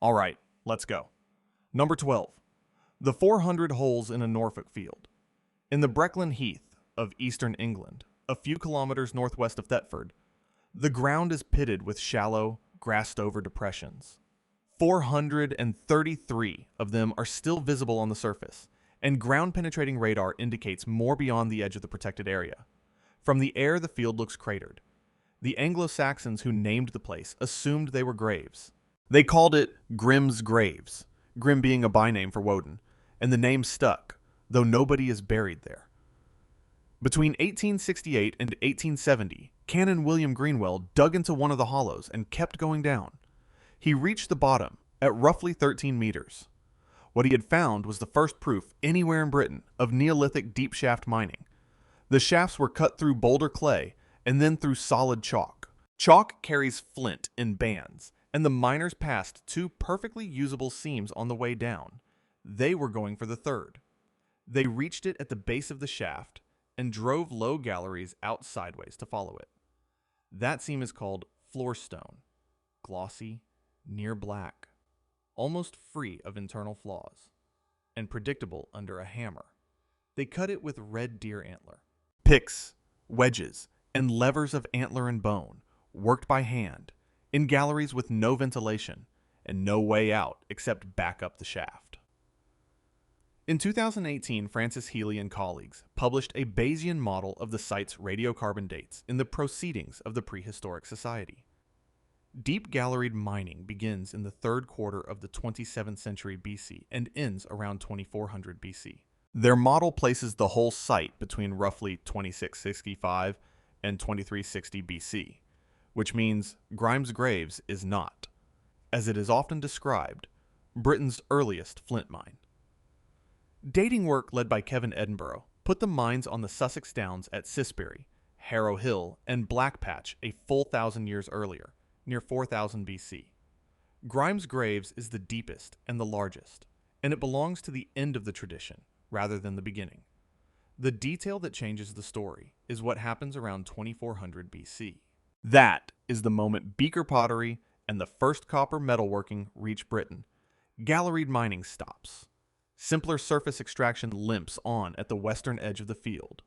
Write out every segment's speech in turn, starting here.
All right, let's go. Number 12. The 400 holes in a Norfolk field. In the Breckland Heath of eastern England, a few kilometers northwest of Thetford, the ground is pitted with shallow, grassed-over depressions. 433 of them are still visible on the surface, and ground-penetrating radar indicates more beyond the edge of the protected area. From the air, the field looks cratered. The Anglo-Saxons who named the place assumed they were graves. They called it Grim's Graves, Grim being a byname for Woden, and the name stuck, though nobody is buried there. Between 1868 and 1870, Canon William Greenwell dug into one of the hollows and kept going down. He reached the bottom at roughly 13 meters. What he had found was the first proof anywhere in Britain of Neolithic deep shaft mining. The shafts were cut through boulder clay and then through solid chalk. Chalk carries flint in bands, and the miners passed two perfectly usable seams on the way down. They were going for the third. They reached it at the base of the shaft and drove low galleries out sideways to follow it. That seam is called floor stone, glossy, near black, almost free of internal flaws, and predictable under a hammer. They cut it with red deer antler. Picks, wedges, and levers of antler and bone, worked by hand, in galleries with no ventilation and no way out except back up the shaft. In 2018, Francis Healy and colleagues published a Bayesian model of the site's radiocarbon dates in the Proceedings of the Prehistoric Society. Deep galleried mining begins in the third quarter of the 27th century BC and ends around 2400 BC. Their model places the whole site between roughly 2665 and 2360 BC, which means Grimes Graves is not, as it is often described, Britain's earliest flint mine. Dating work led by Kevin Edinburgh put the mines on the Sussex Downs at Sisbury, Harrow Hill, and Black Patch a full 1,000 years earlier, near 4000 BC. Grimes Graves is the deepest and the largest, and it belongs to the end of the tradition rather than the beginning. The detail that changes the story is what happens around 2400 BC. That is the moment beaker pottery and the first copper metalworking reach Britain. Galleried mining stops. Simpler surface extraction limps on at the western edge of the field.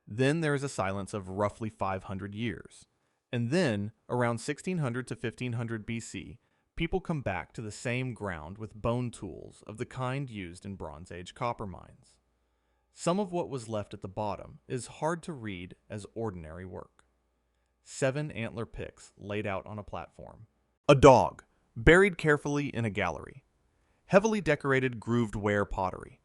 Then there is a silence of roughly 500 years. And then, around 1600 to 1500 BC, people come back to the same ground with bone tools of the kind used in Bronze Age copper mines. Some of what was left at the bottom is hard to read as ordinary work. 7 antler picks laid out on a platform. A dog, buried carefully in a gallery. Heavily decorated grooved ware pottery.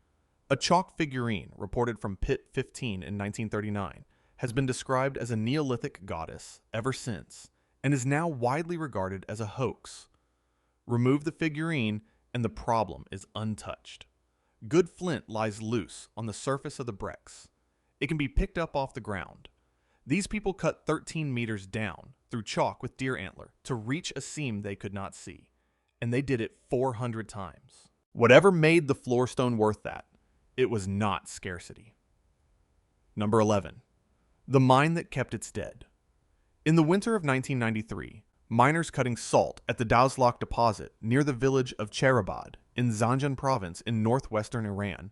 A chalk figurine reported from Pit 15 in 1939 has been described as a Neolithic goddess ever since and is now widely regarded as a hoax. Remove the figurine and the problem is untouched. Good flint lies loose on the surface of the brecks. It can be picked up off the ground. These people cut 13 meters down through chalk with deer antler to reach a seam they could not see, and they did it 400 times. Whatever made the floor stone worth that, it was not scarcity. Number 11. The mine that kept its dead. In the winter of 1993, miners cutting salt at the Dowslok deposit near the village of Cherabad in Zanjan province in northwestern Iran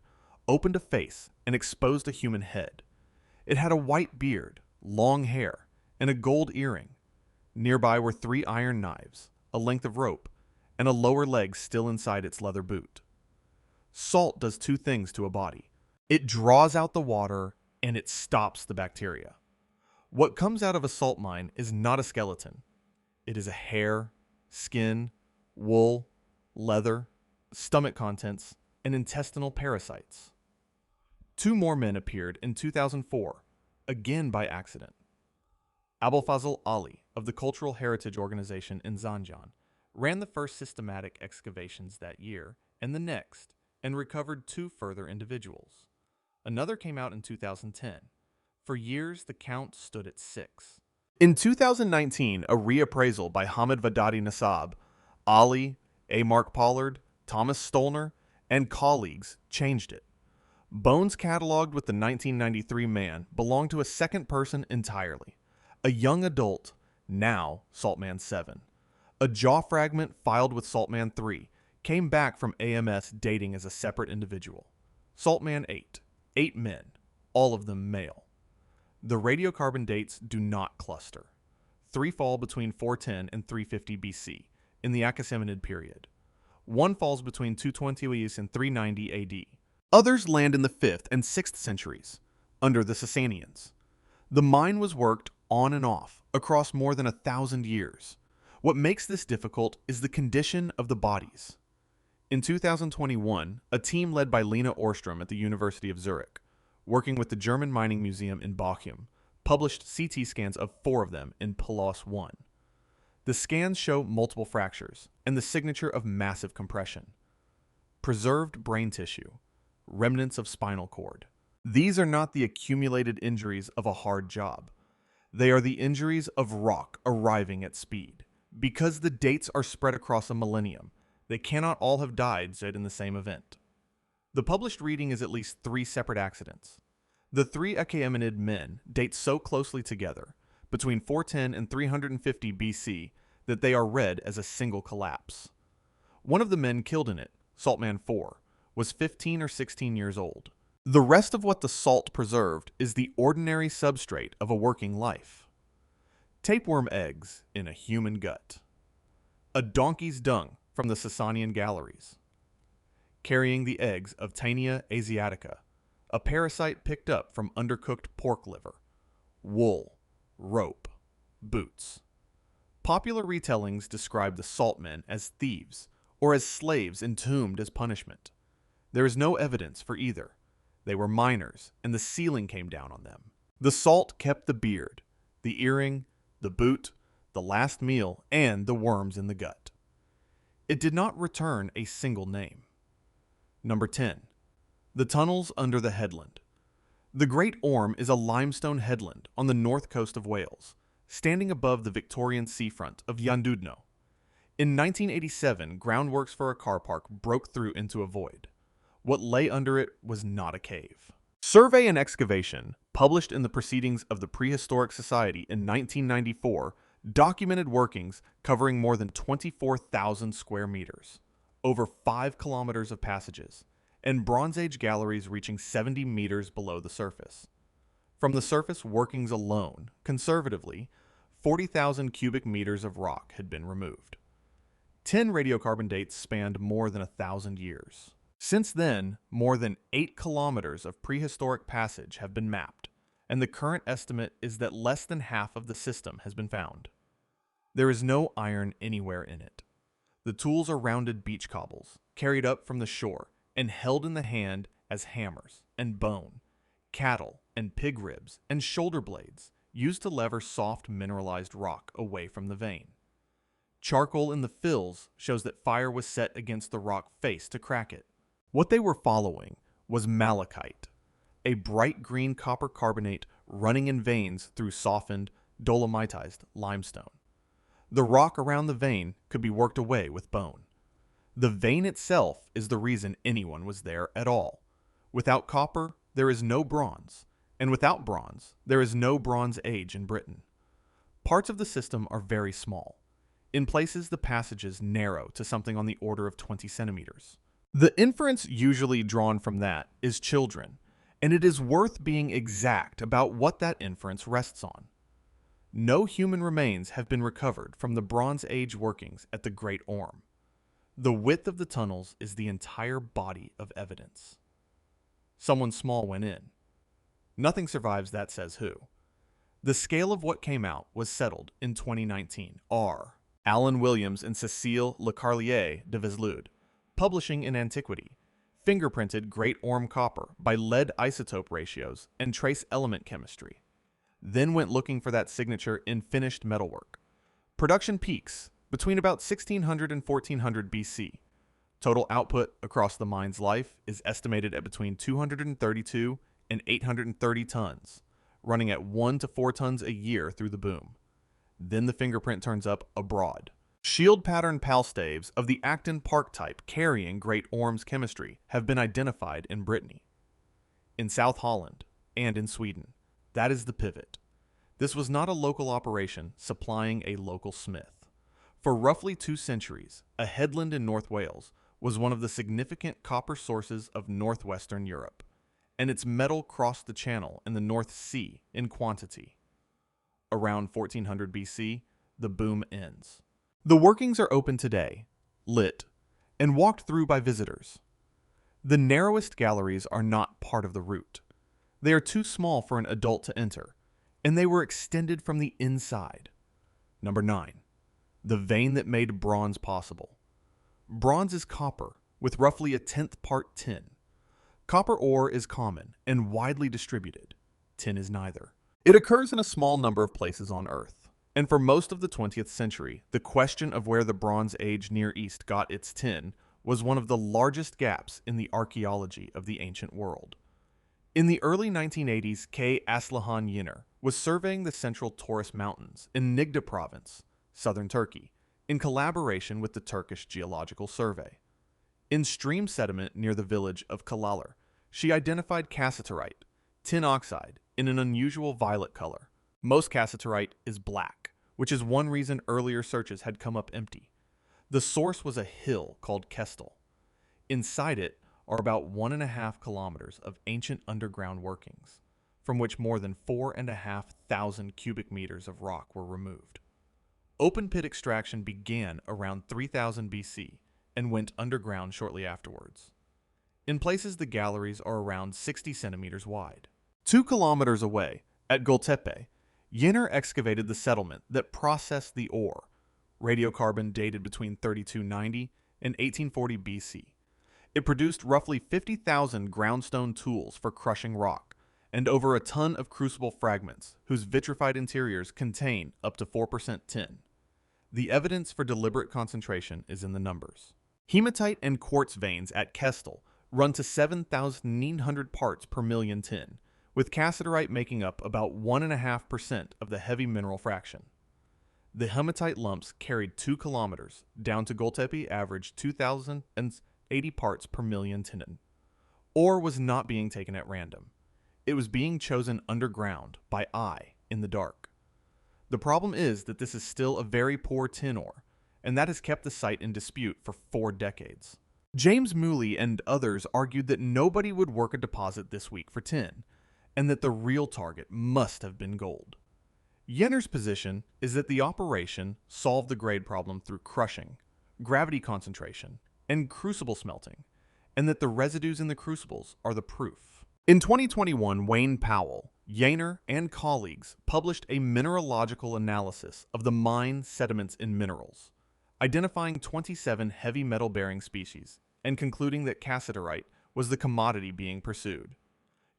opened a face and exposed a human head. It had a white beard, long hair, and a gold earring. Nearby were 3 iron knives, a length of rope, and a lower leg still inside its leather boot. Salt does 2 things to a body. It draws out the water and it stops the bacteria. What comes out of a salt mine is not a skeleton. It is a hair, skin, wool, leather, stomach contents, and intestinal parasites. 2 more men appeared in 2004, again by accident. Abulfazl Ali of the Cultural Heritage Organization in Zanjan ran the first systematic excavations that year and the next, and recovered 2 further individuals. Another came out in 2010. For years, the count stood at 6. In 2019, a reappraisal by Hamid Vadadi Nasab, Ali, A. Mark Pollard, Thomas Stolner, and colleagues changed it. Bones cataloged with the 1993 man belonged to a second person entirely. A young adult, now Saltman 7. A jaw fragment filed with Saltman 3 came back from AMS dating as a separate individual. Saltman 8. 8 men, all of them male. The radiocarbon dates do not cluster. 3 fall between 410 and 350 BC, in the Achaemenid period. 1 falls between 220 and 390 AD. Others land in the 5th and 6th centuries, under the Sasanians. The mine was worked on and off across more than 1,000 years. What makes this difficult is the condition of the bodies. In 2021, a team led by Lena Orstrom at the University of Zurich, working with the German Mining Museum in Bochum, published CT scans of 4 of them in Pelouse 1. The scans show multiple fractures and the signature of massive compression. Preserved brain tissue, remnants of spinal cord. These are not the accumulated injuries of a hard job. They are the injuries of rock arriving at speed. Because the dates are spread across a millennium, they cannot all have died in the same event. The published reading is at least 3 separate accidents. The 3 Achaemenid men date so closely together, between 410 and 350 BC, that they are read as a single collapse. One of the men killed in it, Saltman 4, was 15 or 16 years old. The rest of what the salt preserved is the ordinary substrate of a working life. Tapeworm eggs in a human gut. A donkey's dung from the Sasanian galleries. Carrying the eggs of Taenia asiatica, a parasite picked up from undercooked pork liver. Wool, rope, boots. Popular retellings describe the saltmen as thieves or as slaves entombed as punishment. There is no evidence for either. They were miners, and the ceiling came down on them. The salt kept the beard, the earring, the boot, the last meal, and the worms in the gut. It did not return a single name. Number 10. The tunnels under the headland. The Great Orme is a limestone headland on the north coast of Wales, standing above the Victorian seafront of Llandudno. In 1987, groundworks for a car park broke through into a void. What lay under it was not a cave. Survey and excavation, published in the Proceedings of the Prehistoric Society in 1994, documented workings covering more than 24,000 square meters, over 5 kilometers of passages, and Bronze Age galleries reaching 70 meters below the surface. From the surface workings alone, conservatively, 40,000 cubic meters of rock had been removed. 10 radiocarbon dates spanned more than 1,000 years. Since then, more than 8 kilometers of prehistoric passage have been mapped, and the current estimate is that less than half of the system has been found. There is no iron anywhere in it. The tools are rounded beach cobbles, carried up from the shore and held in the hand as hammers and bone, cattle and pig ribs and shoulder blades used to lever soft mineralized rock away from the vein. Charcoal in the fills shows that fire was set against the rock face to crack it. What they were following was malachite, a bright green copper carbonate running in veins through softened, dolomitized limestone. The rock around the vein could be worked away with bone. The vein itself is the reason anyone was there at all. Without copper, there is no bronze, and without bronze, there is no Bronze Age in Britain. Parts of the system are very small. In places, the passages narrow to something on the order of 20 centimeters. The inference usually drawn from that is children, and it is worth being exact about what that inference rests on. No human remains have been recovered from the Bronze Age workings at the Great Orme. The width of the tunnels is the entire body of evidence. Someone small went in. Nothing survives that says who. The scale of what came out was settled in 2019. Alan Williams and Cécile Lecarlier de Veslud, publishing in Antiquity, fingerprinted Great Orme copper by lead isotope ratios and trace element chemistry. Then went looking for that signature in finished metalwork. Production peaks between about 1600 and 1400 BC. Total output across the mine's life is estimated at between 232 and 830 tons, running at 1 to 4 tons a year through the boom. Then the fingerprint turns up abroad. Shield pattern palstaves of the Acton Park type carrying Great Orme's chemistry have been identified in Brittany, in South Holland, and in Sweden. That is the pivot. This was not a local operation supplying a local smith. For roughly 2 centuries, a headland in North Wales was one of the significant copper sources of northwestern Europe, and its metal crossed the channel in the North Sea in quantity. Around 1400 BC, the boom ends. The workings are open today, lit, and walked through by visitors. The narrowest galleries are not part of the route. They are too small for an adult to enter, and they were extended from the inside. Number 9. The vein that made bronze possible. Bronze is copper, with roughly a tenth part tin. Copper ore is common and widely distributed. Tin is neither. It occurs in a small number of places on Earth, and for most of the 20th century, the question of where the Bronze Age Near East got its tin was one of the largest gaps in the archaeology of the ancient world. In the early 1980s, K. Aslihan Yener was surveying the central Taurus Mountains in Nigda province, southern Turkey, in collaboration with the Turkish Geological Survey. In stream sediment near the village of Kalalar, she identified cassiterite, tin oxide, in an unusual violet color. Most cassiterite is black, which is one reason earlier searches had come up empty. The source was a hill called Kestel. Inside it are about 1.5 kilometers of ancient underground workings, from which more than 4,500 cubic meters of rock were removed. Open pit extraction began around 3000 BC and went underground shortly afterwards. In places, the galleries are around 60 centimeters wide. 2 kilometers away, at Gultepe, Yener excavated the settlement that processed the ore, radiocarbon dated between 3290 and 1840 BC. It produced roughly 50,000 groundstone tools for crushing rock, and over a ton of crucible fragments whose vitrified interiors contain up to 4% tin. The evidence for deliberate concentration is in the numbers. Hematite and quartz veins at Kestel run to 7,900 parts per million tin, with cassiterite making up about 1.5% of the heavy mineral fraction. The hematite lumps carried 2 kilometers down to Gultepe averaged 2,080 parts per million tin. Ore was not being taken at random. It was being chosen underground by eye in the dark. The problem is that this is still a very poor tin ore, and that has kept the site in dispute for 4 decades. James Mooley and others argued that nobody would work a deposit this weak for tin, and that the real target must have been gold. Yener's position is that the operation solved the grade problem through crushing, gravity concentration, and crucible smelting, and that the residues in the crucibles are the proof. In 2021, Wayne Powell, Yener, and colleagues published a mineralogical analysis of the mine sediments in minerals, identifying 27 heavy metal-bearing species and concluding that cassiterite was the commodity being pursued.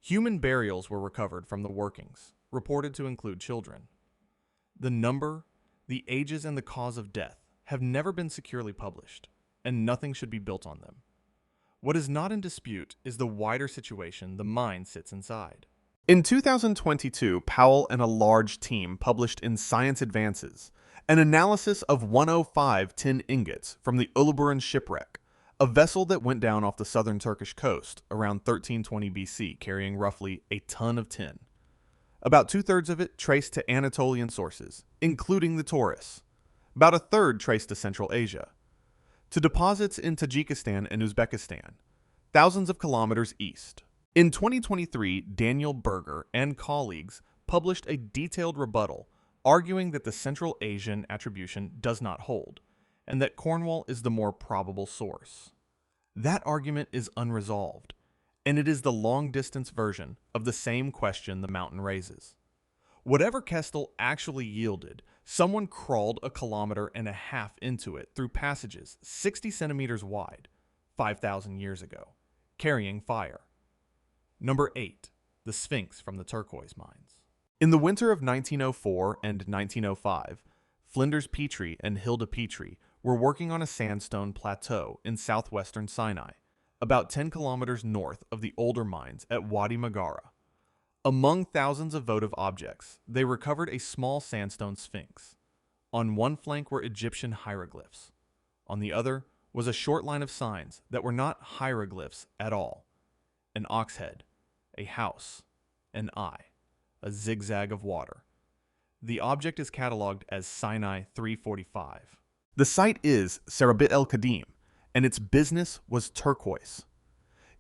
Human burials were recovered from the workings, reported to include children. The number, the ages, and the cause of death have never been securely published, and nothing should be built on them. What is not in dispute is the wider situation the mine sits inside. In 2022, Powell and a large team published in Science Advances an analysis of 105 tin ingots from the Uluburun shipwreck, a vessel that went down off the southern Turkish coast around 1320 BC carrying roughly a ton of tin. About 2/3 of it traced to Anatolian sources, including the Taurus. About a third traced to Central Asia, to deposits in Tajikistan and Uzbekistan, thousands of kilometers east. In 2023, Daniel Berger and colleagues published a detailed rebuttal arguing that the Central Asian attribution does not hold, and that Cornwall is the more probable source. That argument is unresolved, and it is the long-distance version of the same question the mountain raises. Whatever Kestel actually yielded, someone crawled 1.5 kilometers into it through passages 60 centimeters wide, 5,000 years ago, carrying fire. Number 8. The Sphinx from the turquoise mines. In the winter of 1904 and 1905, Flinders Petrie and Hilda Petrie were working on a sandstone plateau in southwestern Sinai, about 10 kilometers north of the older mines at Wadi Magara. Among thousands of votive objects, they recovered a small sandstone sphinx. On one flank were Egyptian hieroglyphs. On the other was a short line of signs that were not hieroglyphs at all. An ox head, a house, an eye, a zigzag of water. The object is catalogued as Sinai 345. The site is Serabit el-Qadim, and its business was turquoise.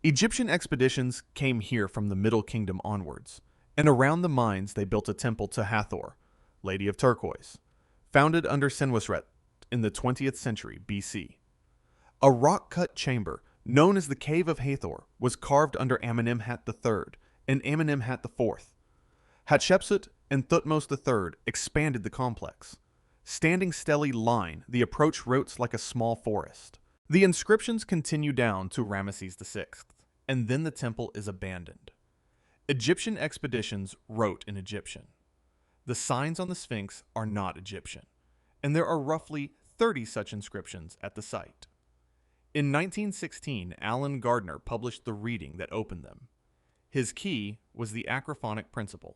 Egyptian expeditions came here from the Middle Kingdom onwards, and around the mines they built a temple to Hathor, Lady of Turquoise, founded under Senwosret in the 20th century BC. A rock-cut chamber known as the Cave of Hathor was carved under Amenemhat III and Amenemhat IV. Hatshepsut and Thutmose III expanded the complex. Standing stelly line, the approach routes like a small forest. The inscriptions continue down to Ramesses VI, and then the temple is abandoned. Egyptian expeditions wrote in Egyptian. The signs on the Sphinx are not Egyptian, and there are roughly 30 such inscriptions at the site. In 1916, Alan Gardner published the reading that opened them. His key was the acrophonic principle.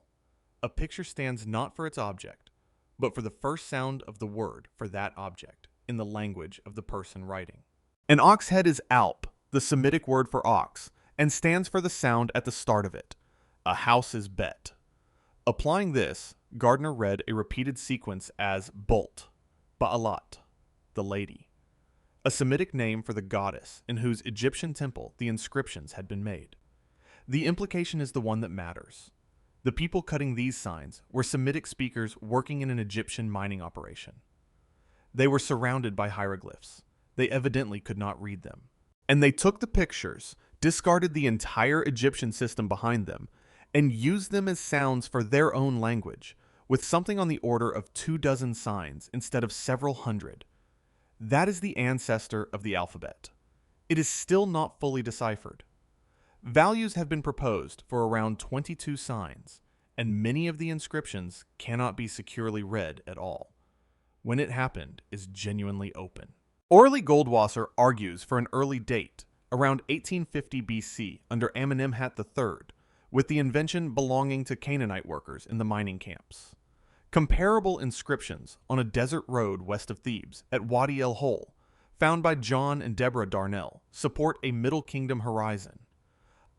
A picture stands not for its object, but for the first sound of the word for that object in the language of the person writing. An ox head is alp, the Semitic word for ox, and stands for the sound at the start of it. A house is bet. Applying this, Gardner read a repeated sequence as bolt, Baalat, the lady, a Semitic name for the goddess in whose Egyptian temple the inscriptions had been made. The implication is the one that matters. The people cutting these signs were Semitic speakers working in an Egyptian mining operation. They were surrounded by hieroglyphs. They evidently could not read them. And they took the pictures, discarded the entire Egyptian system behind them, and used them as sounds for their own language, with something on the order of 24 signs instead of several hundred. That is the ancestor of the alphabet. It is still not fully deciphered. Values have been proposed for around 22 signs, and many of the inscriptions cannot be securely read at all. When it happened is genuinely open. Orly Goldwasser argues for an early date, around 1850 BC under Amenemhat III, with the invention belonging to Canaanite workers in the mining camps. Comparable inscriptions on a desert road west of Thebes at Wadi el Hol, found by John and Deborah Darnell, support a Middle Kingdom horizon.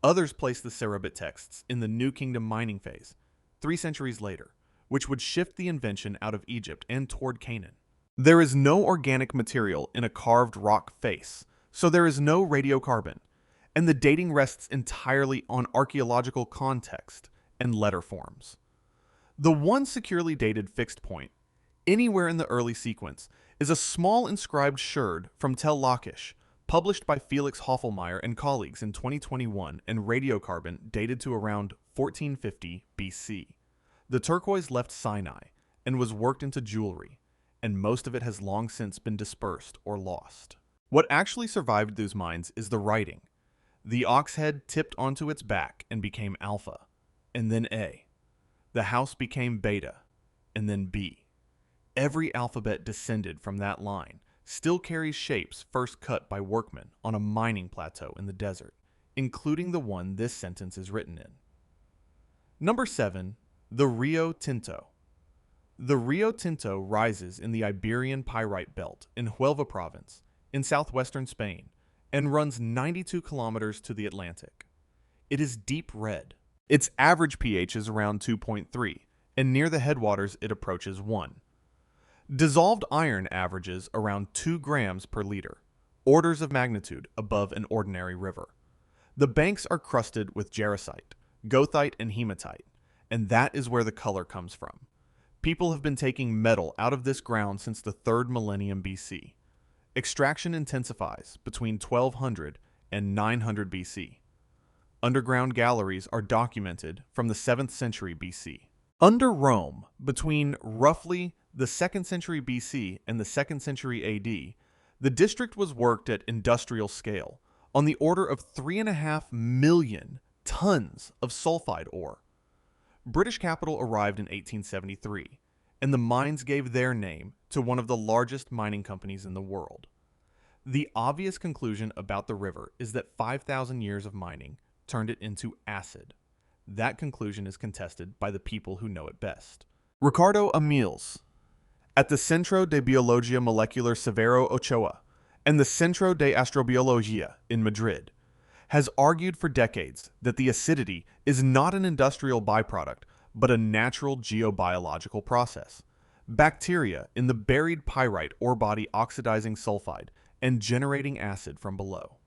Others place the Serabit texts in the New Kingdom mining phase, 3 centuries later, which would shift the invention out of Egypt and toward Canaan. There is no organic material in a carved rock face, so there is no radiocarbon, and the dating rests entirely on archaeological context and letter forms. The one securely dated fixed point, anywhere in the early sequence, is a small inscribed sherd from Tel Lachish, published by Felix Hoffelmeyer and colleagues in 2021, and radiocarbon dated to around 1450 BC. The turquoise left Sinai and was worked into jewelry, and most of it has long since been dispersed or lost. What actually survived those mines is the writing. The ox head tipped onto its back and became alpha, and then A. The house became beta, and then B. Every alphabet descended from that line still carries shapes first cut by workmen on a mining plateau in the desert, including the one this sentence is written in. Number 7. The Rio Tinto. The Rio Tinto rises in the Iberian Pyrite Belt in Huelva province, in southwestern Spain, and runs 92 kilometers to the Atlantic. It is deep red. Its average pH is around 2.3, and near the headwaters it approaches 1. Dissolved iron averages around 2 grams per liter, orders of magnitude above an ordinary river. The banks are crusted with jarosite, goethite, and hematite, and that is where the color comes from. People have been taking metal out of this ground since the 3rd millennium BC. Extraction intensifies between 1200 and 900 BC. Underground galleries are documented from the 7th century BC. Under Rome, between roughly the 2nd century BC and the 2nd century AD, the district was worked at industrial scale, on the order of 3.5 million tons of sulfide ore. British capital arrived in 1873, and the mines gave their name to one of the largest mining companies in the world. The obvious conclusion about the river is that 5,000 years of mining turned it into acid. That conclusion is contested by the people who know it best. Ricardo Amiles, at the Centro de Biología Molecular Severo Ochoa and the Centro de Astrobiología in Madrid, has argued for decades that the acidity is not an industrial byproduct, but a natural geobiological process. Bacteria in the buried pyrite ore body oxidizing sulfide and generating acid from below.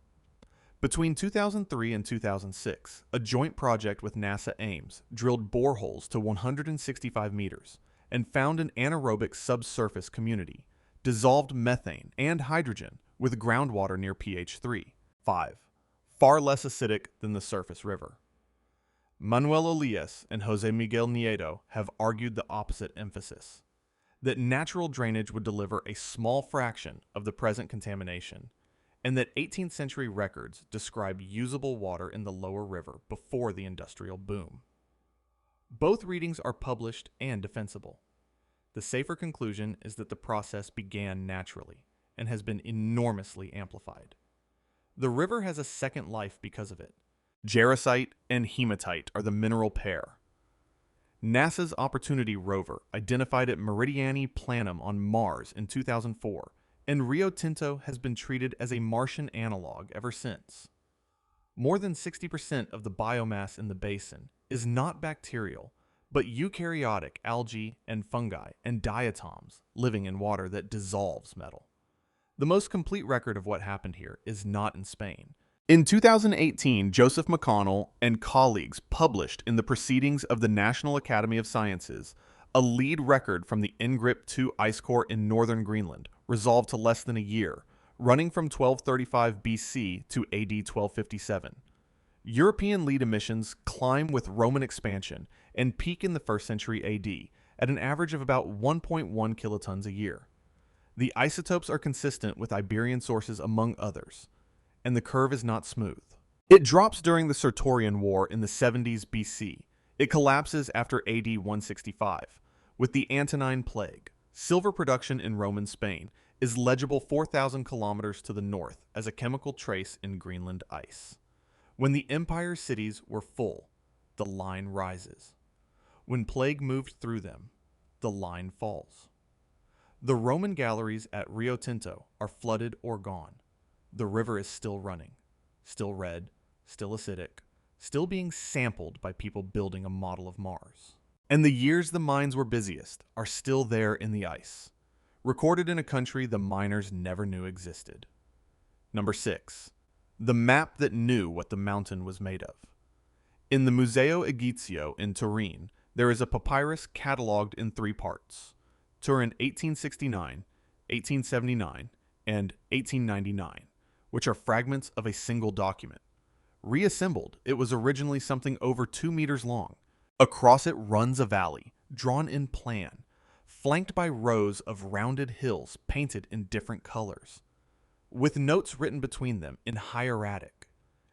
Between 2003 and 2006, a joint project with NASA Ames drilled boreholes to 165 meters and found an anaerobic subsurface community, dissolved methane and hydrogen with groundwater near pH 3. 5. Far less acidic than the surface river. Manuel Elias and Jose Miguel Nieto have argued the opposite emphasis, that natural drainage would deliver a small fraction of the present contamination, and that 18th century records describe usable water in the lower river before the industrial boom. Both readings are published and defensible. The safer conclusion is that the process began naturally and has been enormously amplified. The river has a second life because of it. Jarosite and hematite are the mineral pair. NASA's Opportunity rover identified at Meridiani Planum on Mars in 2004, and Rio Tinto has been treated as a Martian analog ever since. More than 60% of the biomass in the basin is not bacterial, but eukaryotic algae and fungi and diatoms living in water that dissolves metal. The most complete record of what happened here is not in Spain. In 2018, Joseph McConnell and colleagues published in the Proceedings of the National Academy of Sciences a lead record from the Ingrip 2 ice core in northern Greenland, resolved to less than a year, running from 1235 BC to AD 1257. European lead emissions climb with Roman expansion and peak in the 1st century AD at an average of about 1.1 kilotons a year. The isotopes are consistent with Iberian sources among others, and the curve is not smooth. It drops during the Sertorian War in the 70s BC. It collapses after AD 165, with the Antonine Plague. Silver production in Roman Spain is legible 4,000 kilometers to the north as a chemical trace in Greenland ice. When the empire's cities were full, the line rises. When plague moved through them, the line falls. The Roman galleries at Rio Tinto are flooded or gone. The river is still running, still red, still acidic, still being sampled by people building a model of Mars. And the years the mines were busiest are still there in the ice, recorded in a country the miners never knew existed. Number 6. The map that knew what the mountain was made of. In the Museo Egizio in Turin, there is a papyrus cataloged in 3 parts: Turin 1869, 1879, and 1899, which are fragments of a single document. Reassembled, it was originally something over 2 meters long. Across it runs a valley, drawn in plan, flanked by rows of rounded hills painted in different colors, with notes written between them in hieratic.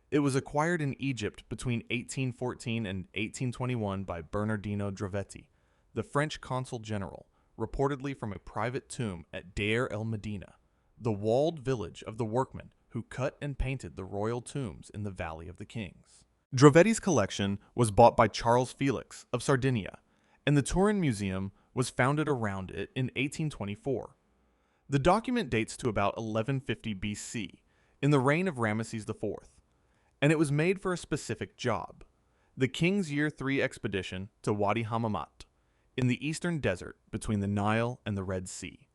It was acquired in Egypt between 1814 and 1821 by Bernardino Drovetti, the French consul general, reportedly from a private tomb at Deir el Medina, the walled village of the workmen who cut and painted the royal tombs in the Valley of the Kings. Drovetti's collection was bought by Charles Felix of Sardinia, and the Turin Museum was founded around it in 1824. The document dates to about 1150 BC, in the reign of Ramesses IV, and it was made for a specific job: the King's Year 3 expedition to Wadi Hammamat, in the eastern desert between the Nile and the Red Sea.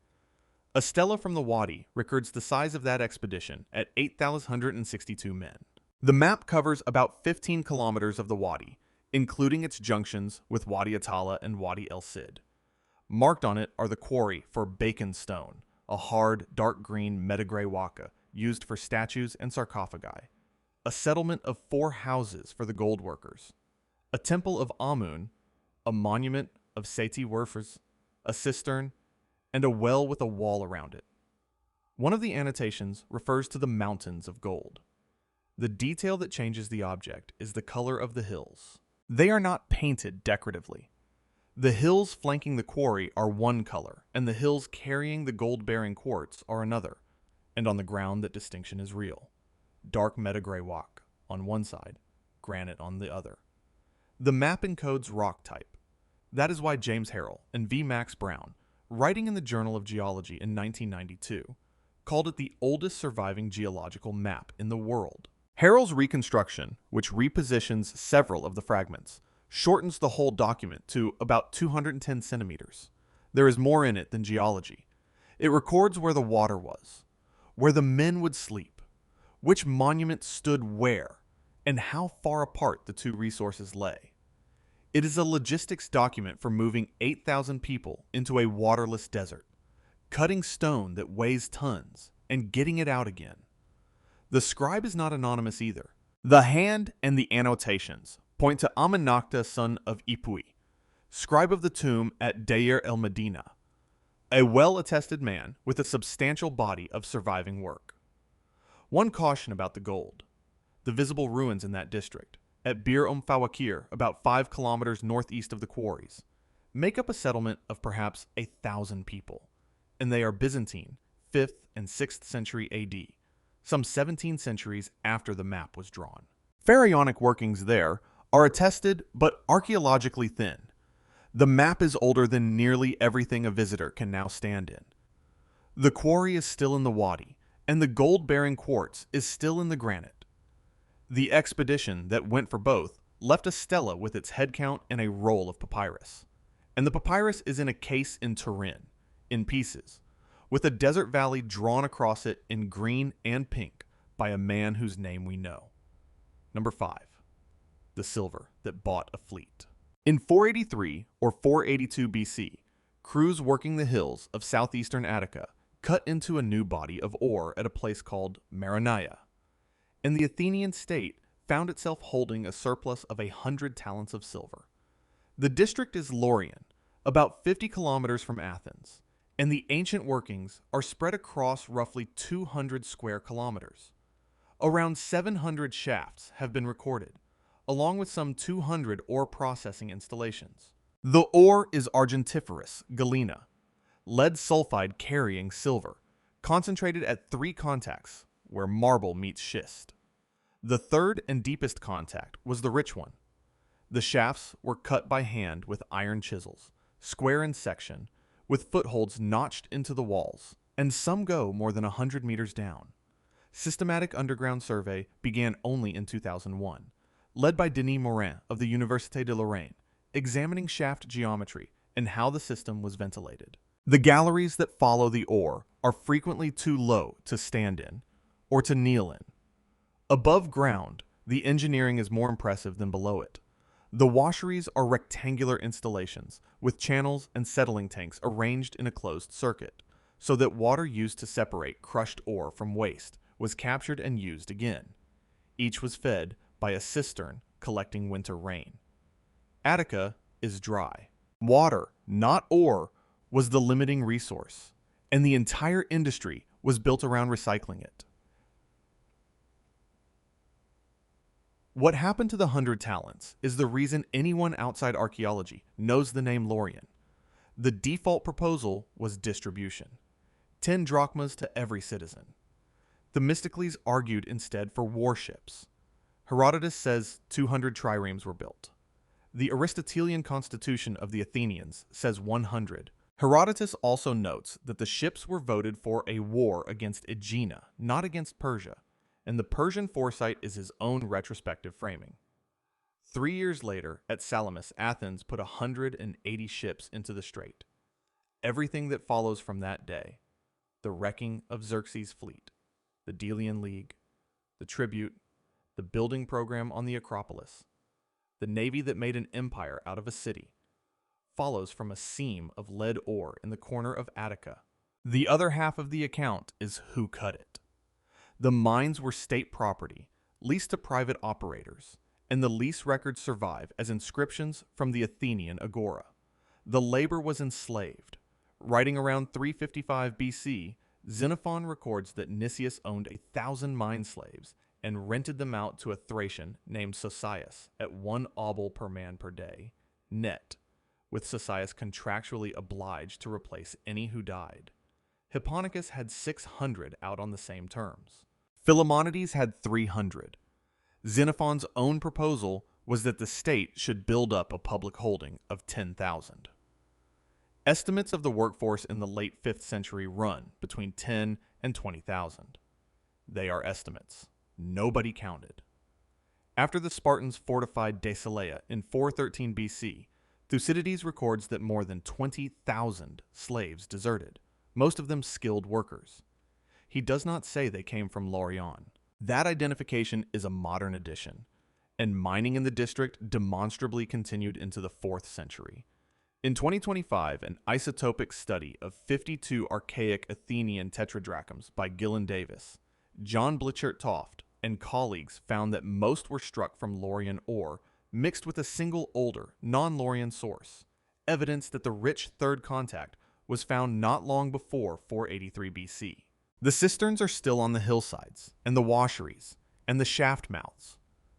A stela from the Wadi records the size of that expedition at 8,162 men. The map covers about 15 kilometers of the Wadi, including its junctions with Wadi Atala and Wadi El Cid. Marked on it are the quarry for bacon stone, a hard, dark green metagrey waka used for statues and sarcophagi, a settlement of 4 houses for the gold workers, a temple of Amun, a monument of Seti Werfers, a cistern, and a well with a wall around it. One of the annotations refers to the mountains of gold. The detail that changes the object is the color of the hills. They are not painted decoratively. The hills flanking the quarry are one color, and the hills carrying the gold-bearing quartz are another, and on the ground that distinction is real. Dark metagrey rock on one side, granite on the other. The map encodes rock type. That is why James Harrell and V. Max Brown, writing in the Journal of Geology in 1992, called it the oldest surviving geological map in the world. Harrell's reconstruction, which repositions several of the fragments, shortens the whole document to about 210 centimeters. There is more in it than geology. It records where the water was, where the men would sleep, which monument stood where, and how far apart the two resources lay. It is a logistics document for moving 8,000 people into a waterless desert, cutting stone that weighs tons, and getting it out again. The scribe is not anonymous either. The hand and the annotations point to Amenakta, son of Ipui, scribe of the tomb at Deir el-Medina, a well-attested man with a substantial body of surviving work. One caution about the gold: the visible ruins in that district, at Bir Fawakir, about 5 kilometers northeast of the quarries, make up a settlement of perhaps 1,000 people, and they are Byzantine, 5th and 6th century AD, some 17 centuries after the map was drawn. Pharaonic workings there are attested but archaeologically thin. The map is older than nearly everything a visitor can now stand in. The quarry is still in the wadi, and the gold-bearing quartz is still in the granite. The expedition that went for both left a stela with its head count and a roll of papyrus. And the papyrus is in a case in Turin, in pieces, with a desert valley drawn across it in green and pink by a man whose name we know. Number 5. The silver that bought a fleet. In 483 or 482 BC, crews working the hills of southeastern Attica cut into a new body of ore at a place called Maronea, and the Athenian state found itself holding a surplus of 100 talents of silver. The district is Laurion, about 50 kilometers from Athens, and the ancient workings are spread across roughly 200 square kilometers. Around 700 shafts have been recorded, along with some 200 ore processing installations. The ore is argentiferous galena, lead sulfide carrying silver, concentrated at 3 contacts, where marble meets schist. The third and deepest contact was the rich one. The shafts were cut by hand with iron chisels, square in section, with footholds notched into the walls, and some go more than 100 meters down. Systematic underground survey began only in 2001, led by Denis Morin of the Université de Lorraine, examining shaft geometry and how the system was ventilated. The galleries that follow the ore are frequently too low to stand in, or to kneel in. Above ground, the engineering is more impressive than below it. The washeries are rectangular installations with channels and settling tanks arranged in a closed circuit, so that water used to separate crushed ore from waste was captured and used again. Each was fed by a cistern collecting winter rain. Attica is dry. Water, not ore, was the limiting resource, and the entire industry was built around recycling it. What happened to the 100 talents is the reason anyone outside archaeology knows the name Laurion. The default proposal was distribution, 10 drachmas to every citizen. Themistocles argued instead for warships. Herodotus says 200 triremes were built. The Aristotelian constitution of the Athenians says 100. Herodotus also notes that the ships were voted for a war against Aegina, not against Persia, and the Persian foresight is his own retrospective framing. 3 years later, at Salamis, Athens put 180 ships into the strait. Everything that follows from that day, the wrecking of Xerxes' fleet, the Delian League, the tribute, the building program on the Acropolis, the navy that made an empire out of a city, follows from a seam of lead ore in the corner of Attica. The other half of the account is who cut it. The mines were state property, leased to private operators, and the lease records survive as inscriptions from the Athenian agora. The labor was enslaved. Writing around 355 BC, Xenophon records that Nicias owned 1,000 mine slaves and rented them out to a Thracian named Sosias at 1 obol per man per day, net, with Sosias contractually obliged to replace any who died. Hipponicus had 600 out on the same terms. Philemonides had 300. Xenophon's own proposal was that the state should build up a public holding of 10,000. Estimates of the workforce in the late 5th century run between 10 and 20,000. They are estimates. Nobody counted. After the Spartans fortified Deceleia in 413 BC, Thucydides records that more than 20,000 slaves deserted, most of them skilled workers. he does not say they came from Laurion. That identification is a modern addition, and mining in the district demonstrably continued into the 4th century. In 2025, an isotopic study of 52 archaic Athenian tetradrachms by Gillen Davis, John Blichert Toft, and colleagues found that most were struck from Laurion ore mixed with a single older, non-Laurion source, evidence that the rich third contact was found not long before 483 BC. The cisterns are still on the hillsides, and the washeries, and the shaft mouths,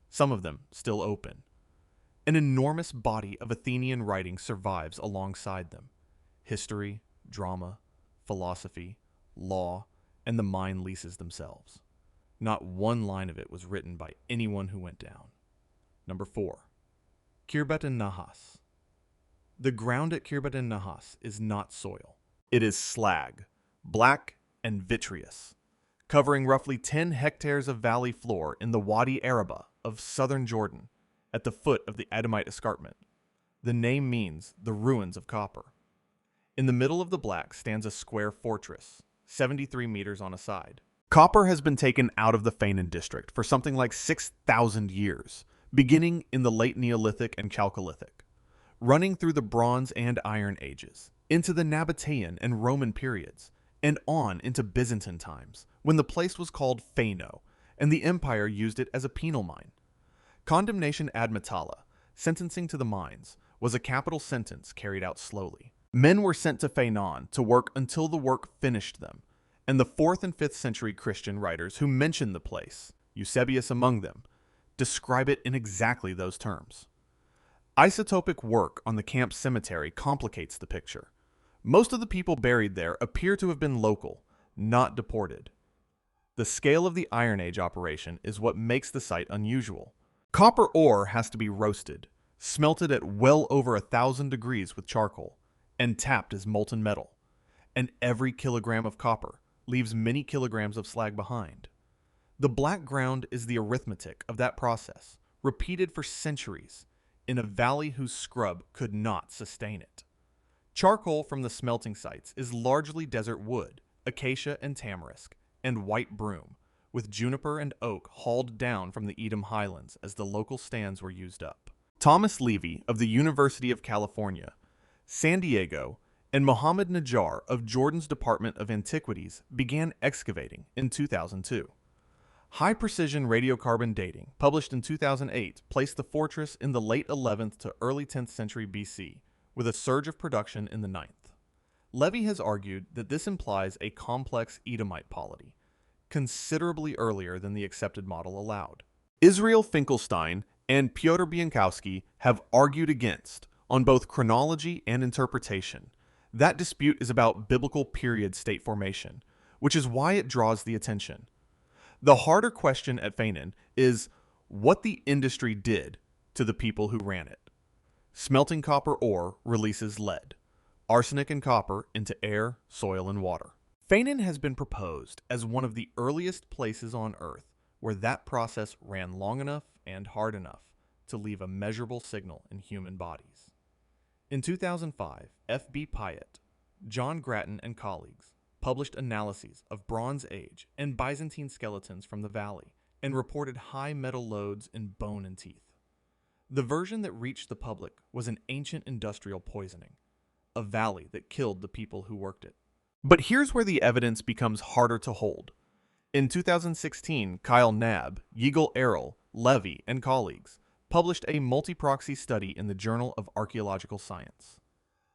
some of them still open. An enormous body of Athenian writing survives alongside them. History, drama, philosophy, law, and the mine leases themselves. Not one line of it was written by anyone who went down. Number 4. Khirbet-en Nahas. The ground at Khirbet-en Nahas is not soil. It is slag, black and vitreous, covering roughly 10 hectares of valley floor in the Wadi Araba of southern Jordan, at the foot of the Adamite escarpment. The name means the ruins of copper. In the middle of the black stands a square fortress, 73 meters on a side. Copper has been taken out of the Fainan district for something like 6,000 years, beginning in the late Neolithic and Chalcolithic, running through the Bronze and Iron Ages, into the Nabatean and Roman periods, and on into Byzantine times, when the place was called Phaino, and the empire used it as a penal mine. Condemnation ad metalla, sentencing to the mines, was a capital sentence carried out slowly. Men were sent to Phainon to work until the work finished them, and the 4th and 5th century Christian writers who mention the place, Eusebius among them, describe it in exactly those terms. Isotopic work on the camp cemetery complicates the picture. Most of the people buried there appear to have been local, not deported. The scale of the Iron Age operation is what makes the site unusual. Copper ore has to be roasted, smelted at well over 1,000 degrees with charcoal, and tapped as molten metal. And every kilogram of copper leaves many kilograms of slag behind. The black ground is the arithmetic of that process, repeated for centuries, in a valley whose scrub could not sustain it. Charcoal from the smelting sites is largely desert wood, acacia and tamarisk, and white broom, with juniper and oak hauled down from the Edom highlands as the local stands were used up. Thomas Levy of the University of California, San Diego, and Mohammed Najjar of Jordan's Department of Antiquities began excavating in 2002. High-precision radiocarbon dating, published in 2008, placed the fortress in the late 11th to early 10th century BC, with a surge of production in the 9th. Levy has argued that this implies a complex Edomite polity, considerably earlier than the accepted model allowed. Israel Finkelstein and Piotr Bienkowski have argued against, on both chronology and interpretation. That dispute is about biblical period state formation, which is why it draws the attention. The harder question at Fainan is what the industry did to the people who ran it. Smelting copper ore releases lead, arsenic and copper into air, soil, and water. Fainan has been proposed as one of the earliest places on Earth where that process ran long enough and hard enough to leave a measurable signal in human bodies. In 2005, F.B. Pyatt, John Grattan and colleagues published analyses of Bronze Age and Byzantine skeletons from the valley and reported high metal loads in bone and teeth. The version that reached the public was an ancient industrial poisoning, a valley that killed the people who worked it. But here's where the evidence becomes harder to hold. In 2016, Kyle Knabb, Yigal Errol, Levy, and colleagues published a multi-proxy study in the Journal of Archaeological Science.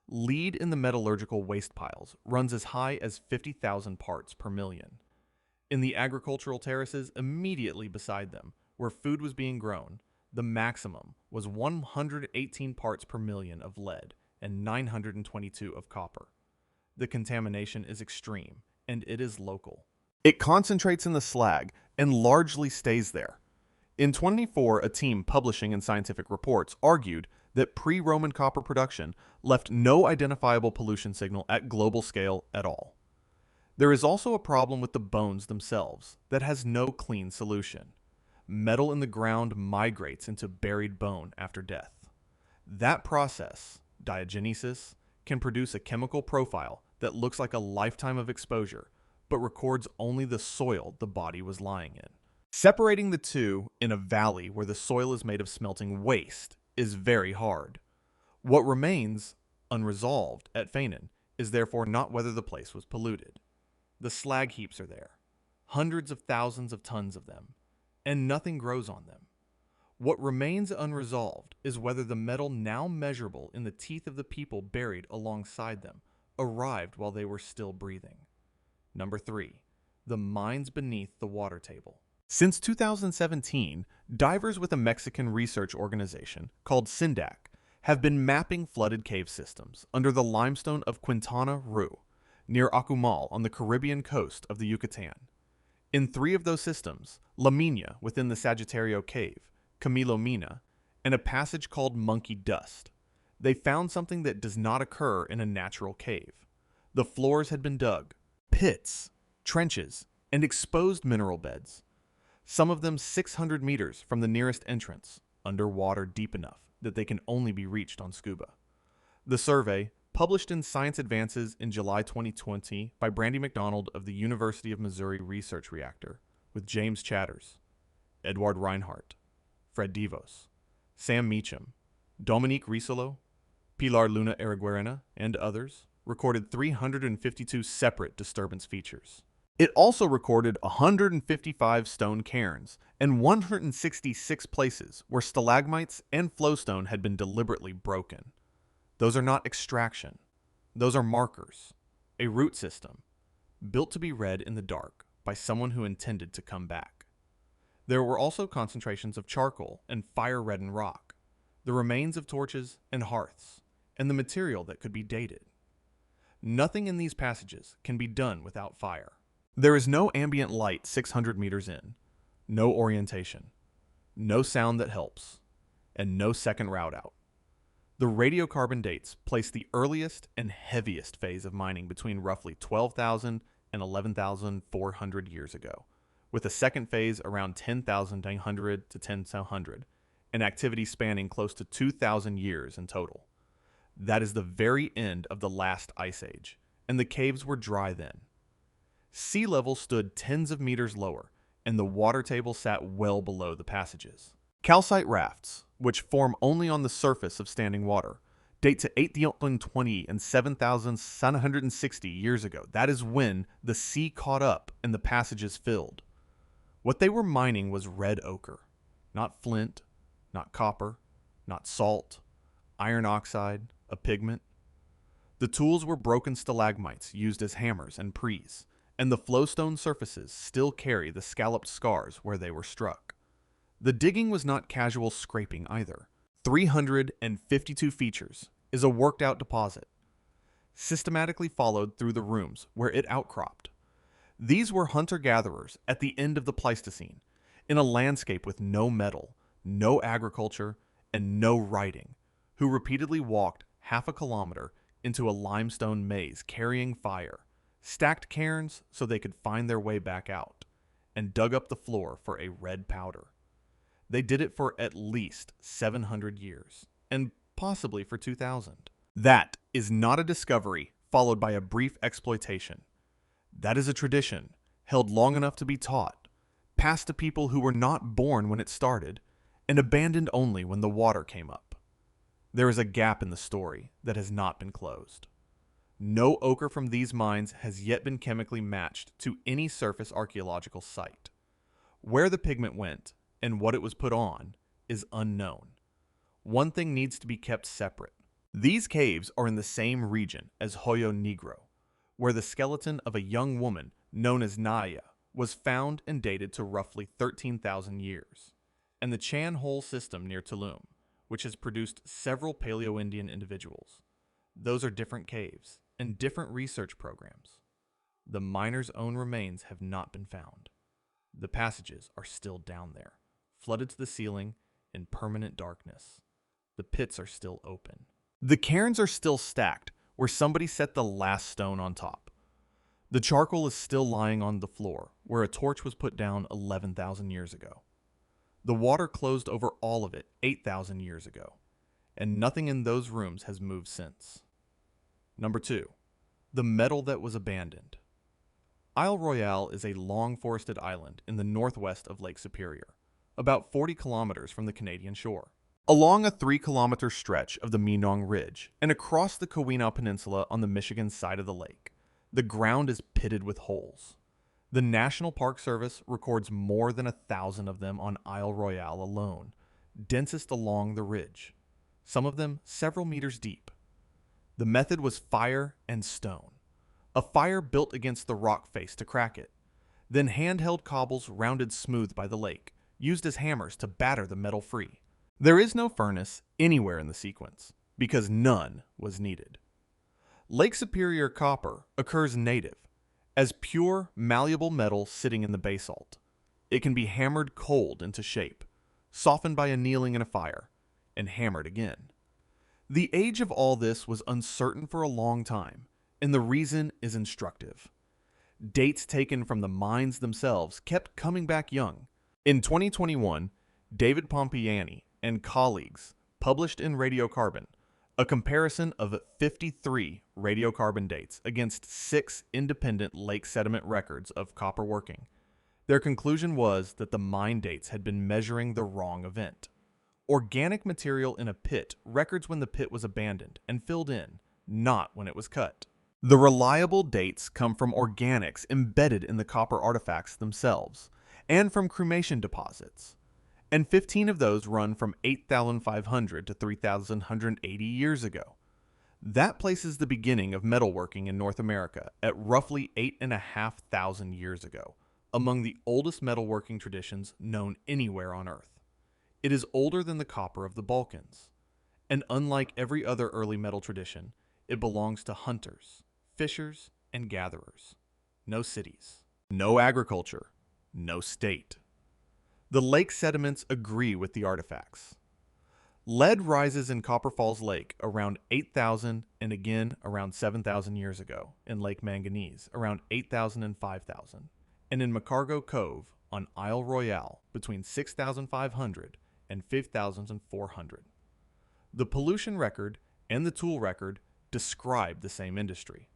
Lead in the metallurgical waste piles runs as high as 50,000 parts per million. In the agricultural terraces immediately beside them, where food was being grown, the maximum was 118 parts per million of lead and 922 of copper. The contamination is extreme, and it is local. It concentrates in the slag and largely stays there. In 2024, a team publishing in Scientific Reports argued that pre-Roman copper production left no identifiable pollution signal at global scale at all. There is also a problem with the bones themselves that has no clean solution. Metal in the ground migrates into buried bone after death. That process, diagenesis, can produce a chemical profile that looks like a lifetime of exposure, but records only the soil the body was lying in. Separating the two in a valley where the soil is made of smelting waste is very hard. What remains unresolved at Fainan is therefore not whether the place was polluted. The slag heaps are there, hundreds of thousands of tons of them, and nothing grows on them. What remains unresolved is whether the metal now measurable in the teeth of the people buried alongside them arrived while they were still breathing. Number 3. The mines beneath the water table. Since 2017, divers with a Mexican research organization called SINDAC have been mapping flooded cave systems under the limestone of Quintana Roo, near Akumal on the Caribbean coast of the Yucatan. In 3 of those systems, La Mina within the Sagittario Cave, Camilo Mina, and a passage called Monkey Dust, they found something that does not occur in a natural cave. The floors had been dug, pits, trenches, and exposed mineral beds, some of them 600 meters from the nearest entrance, underwater deep enough that they can only be reached on scuba. The survey, published in Science Advances in July 2020 by Brandy McDonald of the University of Missouri Research Reactor, with James Chatters, Edward Reinhardt, Fred Divos, Sam Meacham, Dominique Risolo, Pilar Luna Araguarena, and others, recorded 352 separate disturbance features. It also recorded 155 stone cairns and 166 places where stalagmites and flowstone had been deliberately broken. Those are not extraction. Those are markers, a root system, built to be read in the dark by someone who intended to come back. There were also concentrations of charcoal and fire-reddened rock, the remains of torches and hearths, and the material that could be dated. Nothing in these passages can be done without fire. There is no ambient light 600 meters in, no orientation, no sound that helps, and no second route out. The radiocarbon dates place the earliest and heaviest phase of mining between roughly 12,000 and 11,400 years ago, with a second phase around 10,900 to 10,100, and activity spanning close to 2,000 years in total. That is the very end of the last ice age, and the caves were dry then. Sea level stood tens of meters lower, and the water table sat well below the passages. Calcite rafts, which form only on the surface of standing water, date to 8,020 and 7,760 years ago. That is when the sea caught up and the passages filled. What they were mining was red ochre, not flint, not copper, not salt, iron oxide, a pigment. The tools were broken stalagmites used as hammers and prees, and the flowstone surfaces still carry the scalloped scars where they were struck. The digging was not casual scraping either. 352 features is a worked-out deposit, systematically followed through the rooms where it outcropped. These were hunter-gatherers at the end of the Pleistocene, in a landscape with no metal, no agriculture, and no writing, who repeatedly walked half a kilometer into a limestone maze carrying fire, stacked cairns so they could find their way back out, and dug up the floor for a red powder. They did it for at least 700 years, and possibly for 2,000. That is not a discovery followed by a brief exploitation. That is a tradition, held long enough to be taught, passed to people who were not born when it started, and abandoned only when the water came up. There is a gap in the story that has not been closed. No ochre from these mines has yet been chemically matched to any surface archaeological site. Where the pigment went and what it was put on is unknown. One thing needs to be kept separate. These caves are in the same region as Hoyo Negro, where the skeleton of a young woman known as Naya was found and dated to roughly 13,000 years, and the Chan Hole system near Tulum, which has produced several Paleo-Indian individuals. Those are different caves and different research programs. The miners' own remains have not been found. The passages are still down there, flooded to the ceiling in permanent darkness. The pits are still open. The cairns are still stacked where somebody set the last stone on top. The charcoal is still lying on the floor where a torch was put down 11,000 years ago. The water closed over all of it 8,000 years ago, and nothing in those rooms has moved since. Number 2. The metal that was abandoned. Isle Royale is a long forested island in the northwest of Lake Superior, about 40 kilometers from the Canadian shore. Along a 3-kilometer stretch of the Meinong Ridge and across the Keweenaw Peninsula on the Michigan side of the lake, the ground is pitted with holes. The National Park Service records more than 1,000 of them on Isle Royale alone, densest along the ridge, some of them several meters deep. The method was fire and stone. A fire built against the rock face to crack it, then handheld cobbles rounded smooth by the lake, used as hammers to batter the metal free. There is no furnace anywhere in the sequence, because none was needed. Lake Superior copper occurs native, as pure, malleable metal sitting in the basalt. It can be hammered cold into shape, softened by annealing in a fire, and hammered again. The age of all this was uncertain for a long time, and the reason is instructive. Dates taken from the mines themselves kept coming back young. In 2021, David Pompiani and colleagues published in Radiocarbon a comparison of 53 radiocarbon dates against 6 independent lake sediment records of copper working. Their conclusion was that the mine dates had been measuring the wrong event. Organic material in a pit records when the pit was abandoned and filled in, not when it was cut. The reliable dates come from organics embedded in the copper artifacts themselves, and from cremation deposits. And 15 of those run from 8,500 to 3,180 years ago. That places the beginning of metalworking in North America at roughly 8,500 years ago, among the oldest metalworking traditions known anywhere on Earth. It is older than the copper of the Balkans, and unlike every other early metal tradition, it belongs to hunters, fishers, and gatherers. No cities, no agriculture, no state. The lake sediments agree with the artifacts. Lead rises in Copper Falls Lake around 8,000 and again around 7,000 years ago, in Lake Manganese around 8,000 and 5,000, and in McCargo Cove on Isle Royale between 6,500 and 5,400. The pollution record and the tool record describe the same industry.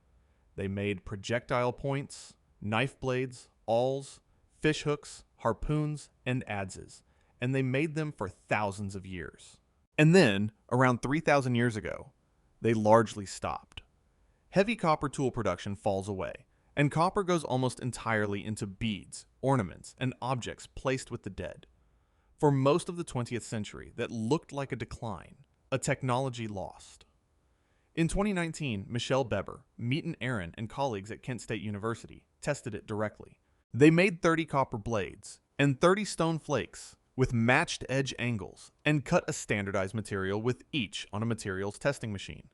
They made projectile points, knife blades, awls, fish hooks, harpoons, and adzes, and they made them for thousands of years. And then, around 3,000 years ago, they largely stopped. Heavy copper tool production falls away, and copper goes almost entirely into beads, ornaments, and objects placed with the dead. For most of the 20th century, that looked like a decline, a technology lost. In 2019, Michelle Beber, Meaton Aaron, and colleagues at Kent State University tested it directly. They made 30 copper blades and 30 stone flakes with matched edge angles and cut a standardized material with each on a materials testing machine.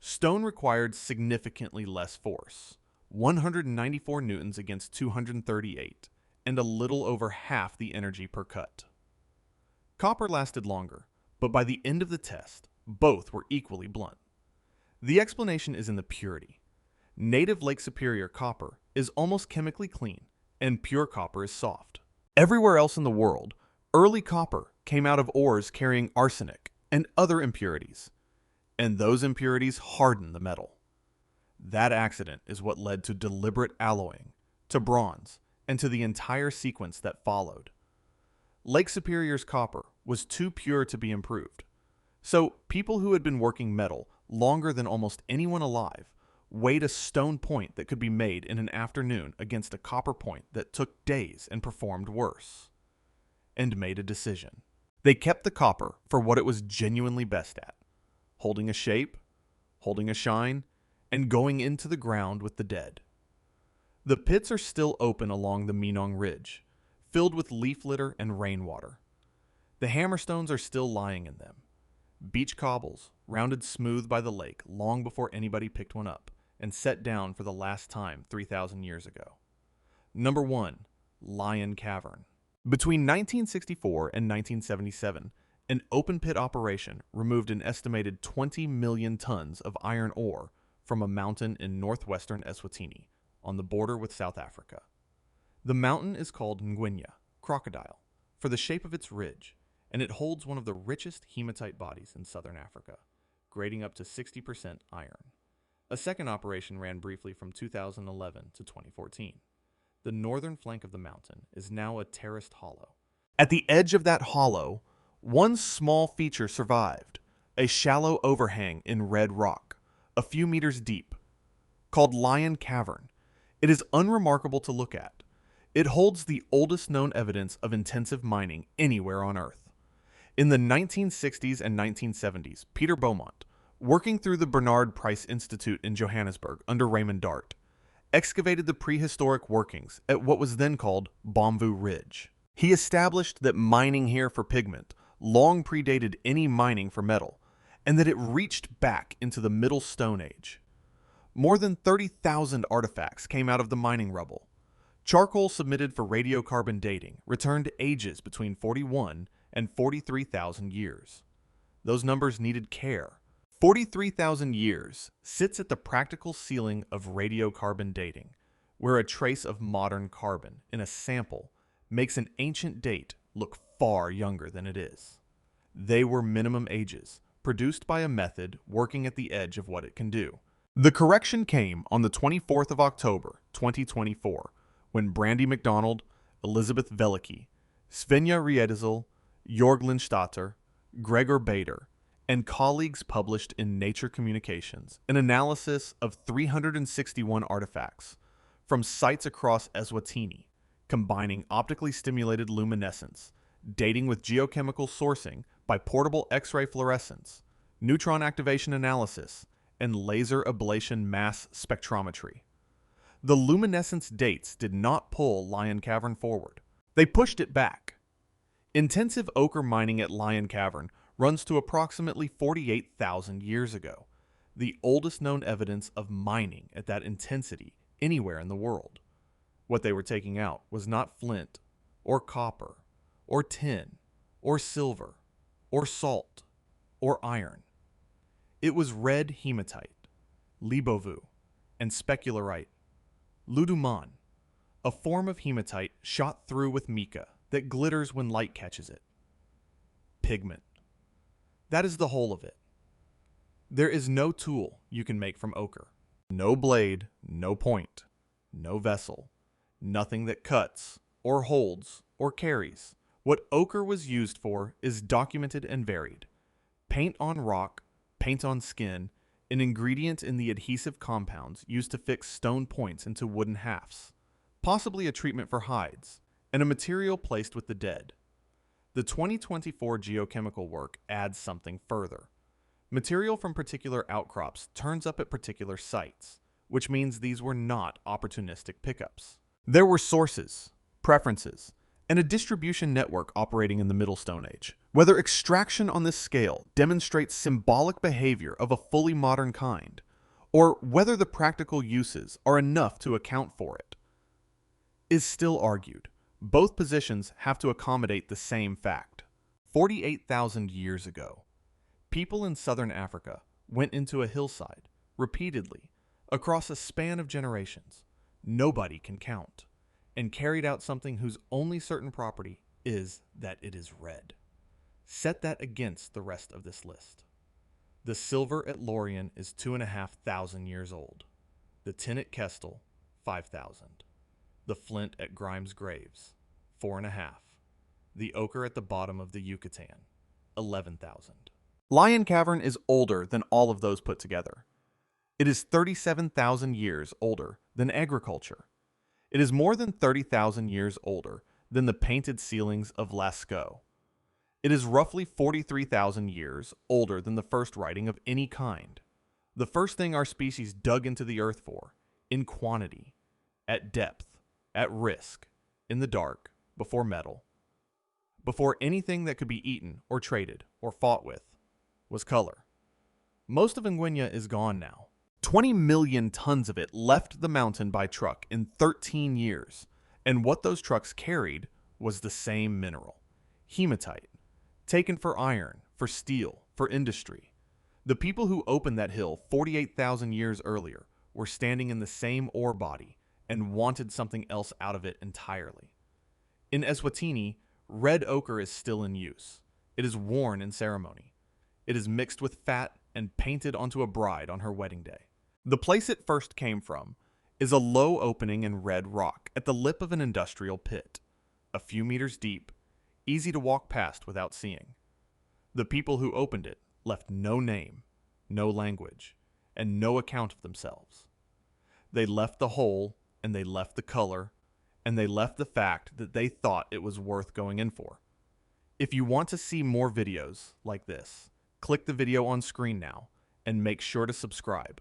Stone required significantly less force, 194 newtons against 238, and a little over half the energy per cut. Copper lasted longer, but by the end of the test, both were equally blunt. The explanation is in the purity. Native Lake Superior copper is almost chemically clean, and pure copper is soft. Everywhere else in the world, early copper came out of ores carrying arsenic and other impurities, and those impurities harden the metal. That accident is what led to deliberate alloying, to bronze, and to the entire sequence that followed. Lake Superior's copper was too pure to be improved, so people who had been working metal longer than almost anyone alive weighed a stone point that could be made in an afternoon against a copper point that took days and performed worse, and made a decision. They kept the copper for what it was genuinely best at, holding a shape, holding a shine, and going into the ground with the dead. The pits are still open along the Meinong Ridge, filled with leaf litter and rainwater. The hammerstones are still lying in them. Beach cobbles, rounded smooth by the lake long before anybody picked one up, and set down for the last time 3,000 years ago. Number 1. Laurion Cavern. Between 1964 and 1977, an open-pit operation removed an estimated 20 million tons of iron ore from a mountain in northwestern Eswatini, on the border with South Africa. The mountain is called Ngwenya, crocodile, for the shape of its ridge, and it holds one of the richest hematite bodies in southern Africa, grading up to 60% iron. A second operation ran briefly from 2011 to 2014. The northern flank of the mountain is now a terraced hollow. At the edge of that hollow, one small feature survived, a shallow overhang in red rock, a few meters deep, called Laurion Cavern. It is unremarkable to look at. It holds the oldest known evidence of intensive mining anywhere on Earth. In the 1960s and 1970s, Peter Beaumont, working through the Bernard Price Institute in Johannesburg under Raymond Dart, excavated the prehistoric workings at what was then called Bomvu Ridge. He established that mining here for pigment long predated any mining for metal, and that it reached back into the Middle Stone Age. More than 30,000 artifacts came out of the mining rubble. Charcoal submitted for radiocarbon dating returned ages between 41 and 43,000 years. Those numbers needed care. 43,000 years sits at the practical ceiling of radiocarbon dating, where a trace of modern carbon in a sample makes an ancient date look far younger than it is. They were minimum ages, produced by a method working at the edge of what it can do. The correction came on the 24th of October, 2024, when Brandy MacDonald, Elizabeth Velicky, Svenja Riedesel, Jorg Lindstatter, Gregor Bader, and colleagues published in Nature Communications an analysis of 361 artifacts from sites across Eswatini, combining optically stimulated luminescence, dating with geochemical sourcing by portable X-ray fluorescence, neutron activation analysis, and laser ablation mass spectrometry. The luminescence dates did not pull Laurion Cavern forward. They pushed it back. Intensive ochre mining at Laurion Cavern runs to approximately 48,000 years ago, the oldest known evidence of mining at that intensity anywhere in the world. What they were taking out was not flint, or copper, or tin, or silver, or salt, or iron. It was red hematite, libovu, and specularite, luduman, a form of hematite shot through with mica that glitters when light catches it. Pigment. That is the whole of it. There is no tool you can make from ochre. No blade, no point, no vessel, nothing that cuts, or holds, or carries. What ochre was used for is documented and varied. Paint on rock, paint on skin, an ingredient in the adhesive compounds used to fix stone points into wooden halves, possibly a treatment for hides, and a material placed with the dead. The 2024 geochemical work adds something further. Material from particular outcrops turns up at particular sites, which means these were not opportunistic pickups. There were sources, preferences, and a distribution network operating in the Middle Stone Age. Whether extraction on this scale demonstrates symbolic behavior of a fully modern kind, or whether the practical uses are enough to account for it, is still argued. Both positions have to accommodate the same fact. 48,000 years ago, people in southern Africa went into a hillside, repeatedly, across a span of generations, nobody can count, and carried out something whose only certain property is that it is red. Set that against the rest of this list. The silver at Laurion is 2,500 years old. The tin at Kestel, 5,000. The flint at Grimes Graves, 4.5. The ochre at the bottom of the Yucatan, 11,000. Laurion Cavern is older than all of those put together. It is 37,000 years older than agriculture. It is more than 30,000 years older than the painted ceilings of Lascaux. It is roughly 43,000 years older than the first writing of any kind. The first thing our species dug into the earth for, in quantity, at depth, at risk, in the dark, before metal, before anything that could be eaten or traded or fought with, was color. Most of Nguenya is gone now. 20 million tons of it left the mountain by truck in 13 years, and what those trucks carried was the same mineral, hematite, taken for iron, for steel, for industry. The people who opened that hill 48,000 years earlier were standing in the same ore body and wanted something else out of it entirely. In Eswatini, red ochre is still in use. It is worn in ceremony. It is mixed with fat and painted onto a bride on her wedding day. The place it first came from is a low opening in red rock at the lip of an industrial pit, a few meters deep, easy to walk past without seeing. The people who opened it left no name, no language, and no account of themselves. They left the hole, and they left the color, and they left the fact that they thought it was worth going in for. If you want to see more videos like this, click the video on screen now, and make sure to subscribe,